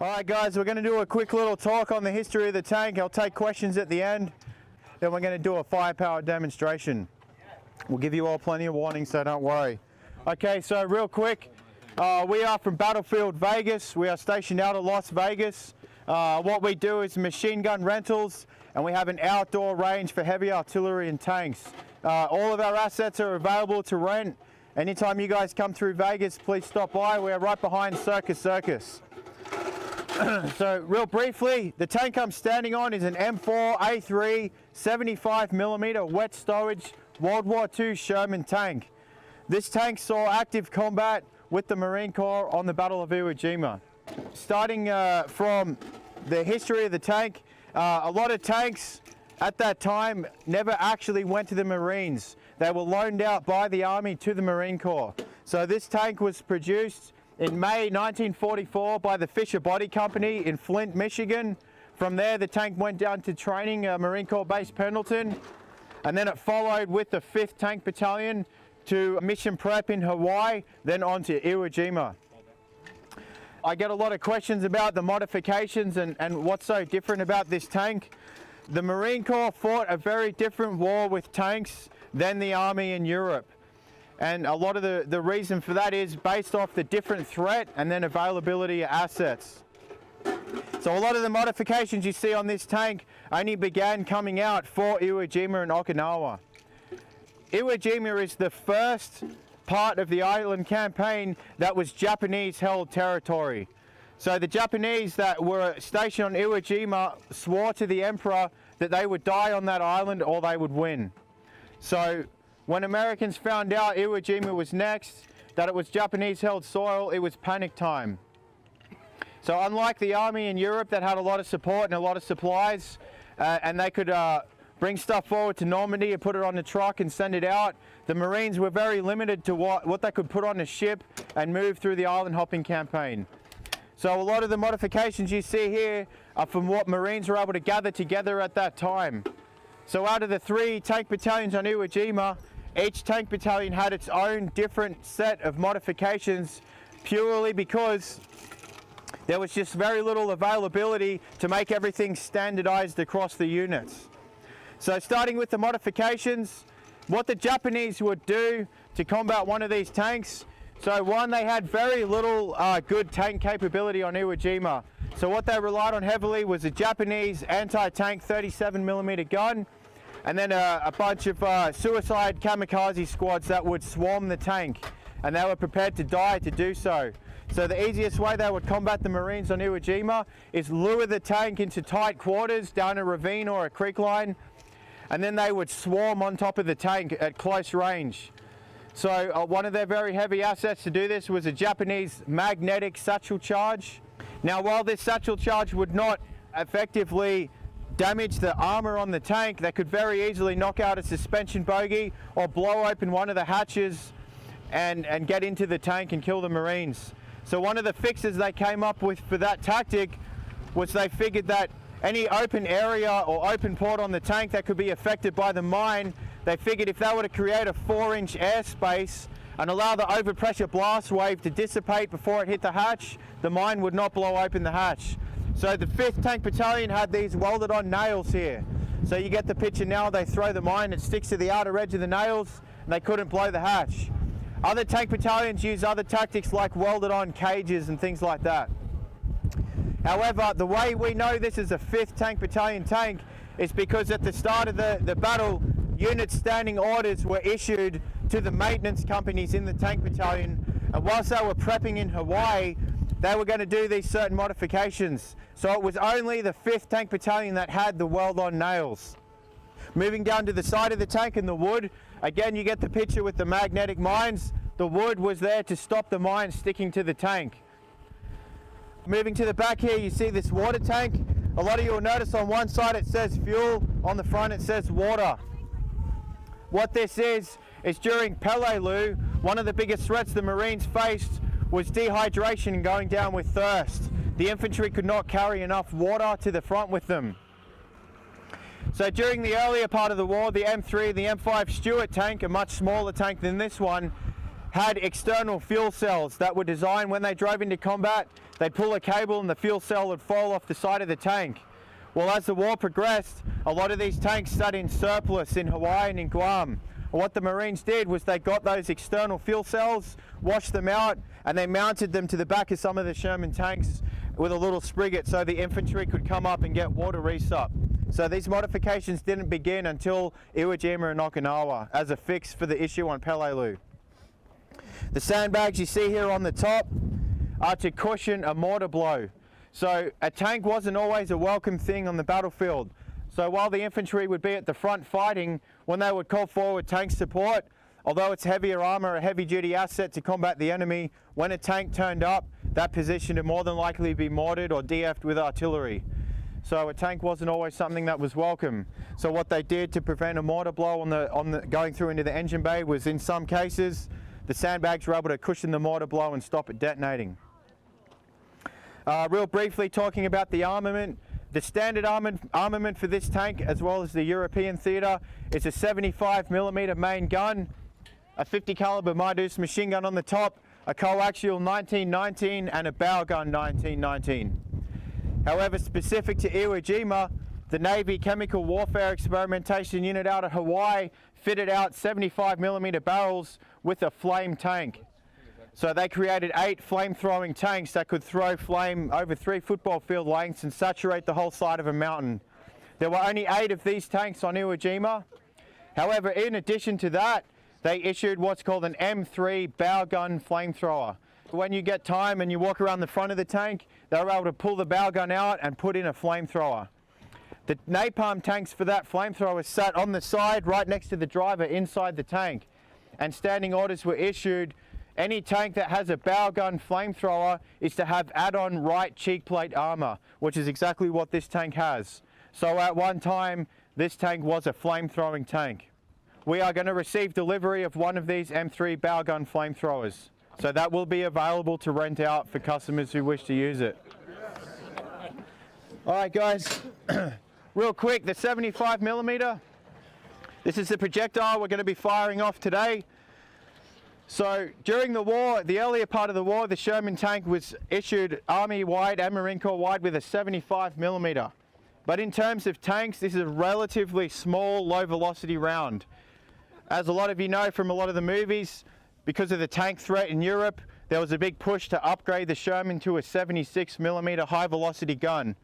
Alright guys, we're going to do a quick little talk on the history of the tank. I'll take questions at the end. Then we're going to do a firepower demonstration. We'll give you all plenty of warning, so don't worry. Okay, so real quick, we are from Battlefield Vegas. We are stationed out of Las Vegas. What we do is machine gun rentals, and we have an outdoor range for heavy artillery and tanks. All of our assets are available to rent. Anytime you guys come through Vegas, please stop by. We are right behind Circus. So real briefly, the tank I'm standing on is an M4A3 75mm wet storage World War II Sherman tank. This tank saw active combat with the Marine Corps on the Battle of Iwo Jima. Starting from the history of the tank, a lot of tanks at that time never actually went to the Marines. They were loaned out by the Army to the Marine Corps. So this tank was produced in May 1944 by the Fisher Body Company in Flint, Michigan. From there, the tank went down to training Marine Corps Base Pendleton, and then it followed with the 5th Tank Battalion to mission prep in Hawaii, then on to Iwo Jima. I get a lot of questions about the modifications and what's so different about this tank. The Marine Corps fought a very different war with tanks than the Army in Europe. And a lot of the reason for that is based off the different threat and then availability of assets. So a lot of the modifications you see on this tank only began coming out for Iwo Jima and Okinawa. Iwo Jima is the first part of the island campaign that was Japanese held territory. So the Japanese that were stationed on Iwo Jima swore to the emperor that they would die on that island or they would win. So when Americans found out Iwo Jima was next, that it was Japanese held soil, it was panic time. So unlike the Army in Europe that had a lot of support and a lot of supplies, and they could bring stuff forward to Normandy and put it on the truck and send it out, the Marines were very limited to what they could put on a ship and move through the island hopping campaign. So a lot of the modifications you see here are from what Marines were able to gather together at that time. So out of the 3 tank battalions on Iwo Jima, each tank battalion had its own different set of modifications purely because there was just very little availability to make everything standardized across the units. So starting with the modifications, what the Japanese would do to combat one of these tanks, so one, they had very little good tank capability on Iwo Jima. So what they relied on heavily was a Japanese anti-tank 37mm gun, and then a bunch of suicide kamikaze squads that would swarm the tank, and they were prepared to die to do so. So the easiest way they would combat the Marines on Iwo Jima is lure the tank into tight quarters down a ravine or a creek line, and then they would swarm on top of the tank at close range. So one of their very heavy assets to do this was a Japanese magnetic satchel charge. Now while this satchel charge would not effectively damage the armor on the tank, they could very easily knock out a suspension bogie or blow open one of the hatches and get into the tank and kill the Marines. So one of the fixes they came up with for that tactic was they figured that any open area or open port on the tank that could be affected by the mine, they figured if they were to create a 4-inch airspace and allow the overpressure blast wave to dissipate before it hit the hatch, the mine would not blow open the hatch. So the 5th Tank Battalion had these welded on nails here. So you get the picture now, they throw the mine, it sticks to the outer edge of the nails, and they couldn't blow the hatch. Other tank battalions use other tactics like welded on cages and things like that. However, the way we know this is a 5th Tank Battalion tank is because at the start of the battle, unit standing orders were issued to the maintenance companies in the tank battalion, and whilst they were prepping in Hawaii, they were going to do these certain modifications. So it was only the 5th Tank Battalion that had the weld-on nails. Moving down to the side of the tank and the wood, again you get the picture with the magnetic mines. The wood was there to stop the mine sticking to the tank. Moving to the back here, you see this water tank. A lot of you will notice on one side it says fuel, on the front it says water. What this is during Peleliu, one of the biggest threats the Marines faced was dehydration and going down with thirst. The infantry could not carry enough water to the front with them. So during the earlier part of the war, the M3 and the M5 Stuart tank, a much smaller tank than this one, had external fuel cells that were designed when they drove into combat. They'd pull a cable and the fuel cell would fall off the side of the tank. Well, as the war progressed, a lot of these tanks sat in surplus in Hawaii and in Guam. What the Marines did was they got those external fuel cells, washed them out, and they mounted them to the back of some of the Sherman tanks with a little spriget so the infantry could come up and get water resup. So these modifications didn't begin until Iwo Jima and Okinawa as a fix for the issue on Peleliu. The sandbags you see here on the top are to cushion a mortar blow. So a tank wasn't always a welcome thing on the battlefield. So while the infantry would be at the front fighting, when they would call forward tank support, although it's heavier armour, a heavy-duty asset to combat the enemy, when a tank turned up, that position would more than likely be mortared or DF'd with artillery. So a tank wasn't always something that was welcome. So what they did to prevent a mortar blow on the going through into the engine bay was, in some cases, the sandbags were able to cushion the mortar blow and stop it detonating. Real briefly talking about the armament. The standard armament for this tank, as well as the European theatre, is a 75mm main gun, a 50 caliber Mardus machine gun on the top, a coaxial 1919 and a bow gun 1919. However, specific to Iwo Jima, the Navy Chemical Warfare Experimentation Unit out of Hawaii fitted out 75mm barrels with a flame tank. So they created 8 flame-throwing tanks that could throw flame over 3 football field lengths and saturate the whole side of a mountain. There were only 8 of these tanks on Iwo Jima. However, in addition to that, they issued what's called an M4A3 Bow Gun Flamethrower. When you get time and you walk around the front of the tank, they were able to pull the bow gun out and put in a flamethrower. The napalm tanks for that flamethrower sat on the side right next to the driver inside the tank, and standing orders were issued. Any tank that has a bow gun flamethrower is to have add-on right cheek plate armor, which is exactly what this tank has. So at one time, this tank was a flame-throwing tank. We are going to receive delivery of one of these M4A3 bow gun flamethrowers. So that will be available to rent out for customers who wish to use it. All right, guys, real quick, the 75mm. This is the projectile we're going to be firing off today. So during the war, the earlier part of the war, the Sherman tank was issued Army-wide and Marine Corps-wide with a 75mm. But in terms of tanks, this is a relatively small, low-velocity round. As a lot of you know from a lot of the movies, because of the tank threat in Europe, there was a big push to upgrade the Sherman to a 76mm high-velocity gun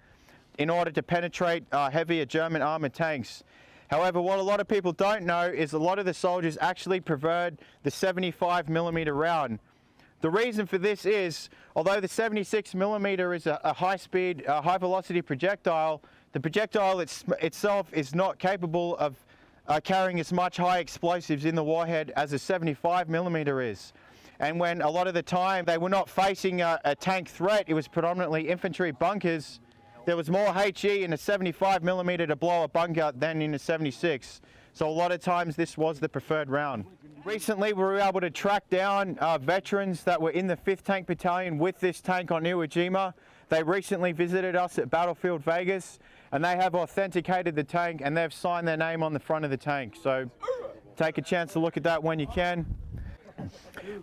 in order to penetrate heavier German armoured tanks. However, what a lot of people don't know is a lot of the soldiers actually preferred the 75mm round. The reason for this is, although the 76mm is a high-speed, high-velocity projectile, the projectile itself is not capable of carrying as much high explosives in the warhead as a 75mm is. And when a lot of the time they were not facing a tank threat, it was predominantly infantry bunkers, there was more HE in a 75mm to blow a bunker than in a 76. So a lot of times this was the preferred round. Recently we were able to track down veterans that were in the 5th Tank Battalion with this tank on Iwo Jima. They recently visited us at Battlefield Vegas, and they have authenticated the tank and they've signed their name on the front of the tank. So take a chance to look at that when you can.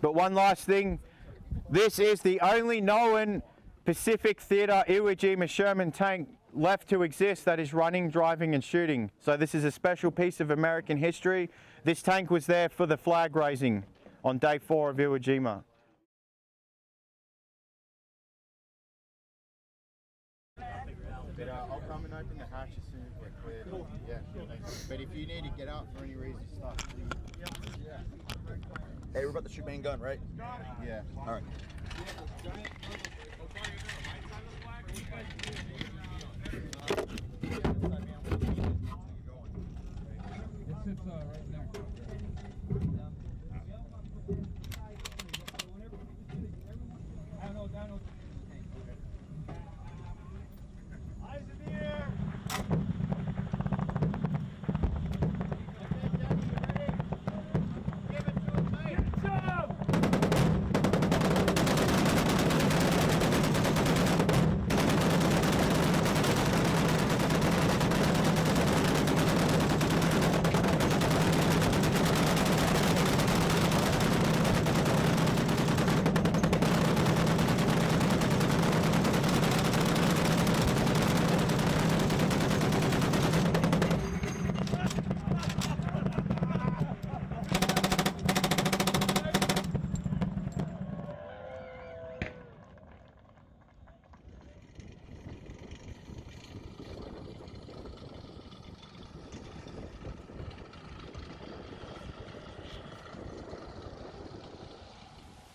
But one last thing, this is the only known Pacific Theatre Iwo Jima Sherman tank left to exist that is running, driving and shooting. So this is a special piece of American history. This tank was there for the flag raising on day 4 of Iwo Jima. I'll come and open the hatch as soon as we're cleared. Yeah. But if you need to get out for any reason, stop. Hey, we're about to shoot main gun, right? Yeah. All right.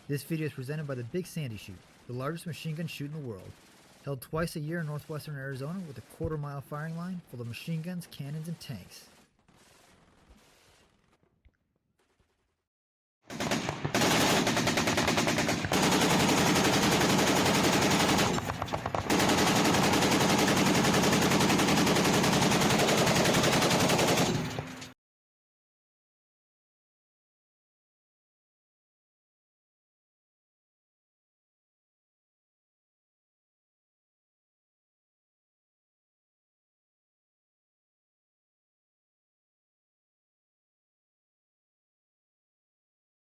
This video is presented by the Big Sandy Shoot, the largest machine gun shoot in the world. Held twice a year in northwestern Arizona with a quarter-mile firing line full of machine guns, cannons, and tanks.